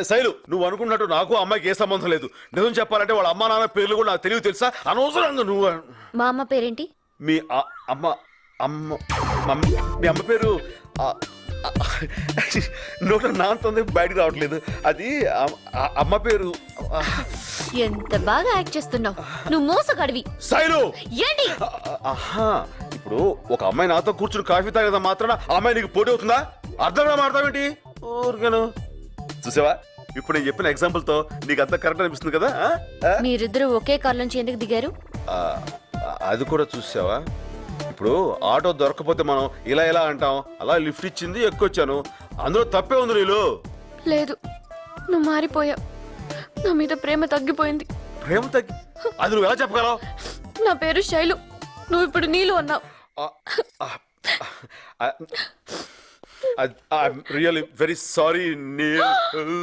శైలు, నువ్వు అనుకున్నట్టు నాకు అమ్మాయికి ఏ సంబంధం లేదు. నిజం చెప్పాలంటే వాళ్ళ అమ్మా నాన్న పేర్లు కూడా నాకు తెలియదు తెలుసా. అనవసరంగా నువ్వు మా అమ్మ పేరేంటి? మీ అమ్మ అమ్మ మీ అమ్మ పేరు నోట నాంతుంది బయటకు రావట్లేదు. అది అమ్మ పేరు. ఎంత బాగా యాక్ట్ చేస్తున్నావు. నువ్వు మోసగాడివి. శైలు ఏంటి? ఇప్పుడు ఒక అమ్మాయి నాతో కూర్చుని కాఫీ తాగేదా మాత్రాన ఆ అమ్మాయి నీకు పోటీ అవుతుందా? అర్థంగా మాడతావేంటి? ఊరికేను చూసావా, ఇప్పుడు నేను చెప్పిన ఎగ్జాంపుల్ తో నీకు అంతా కరెక్ట్ అనిపిస్తుంది కదా. మీరిద్దరూ ఒకే కార్ నుంచి ఎందుకు దిగారు? అది కూడా చూసావా, ఇప్పుడు ఆటో దొరకపోతే మనం ఇలా ఇలా అంటాం, అలా లిఫ్ట్ ఇచ్చింది ఎక్కొచ్చాను. అందులో తప్పే ఉంది నీళ్ళు. లేదు, నువ్వు మారిపోయావు. నా మీద ప్రేమ తగ్గిపోయింది. ప్రేమ తగ్గి అది నువ్వు ఎలా చెప్పగలవు? నా పేరు శైలు, నువ్వు ఇప్పుడు నీళ్ళు అన్నావు. I'm really very sorry Neel.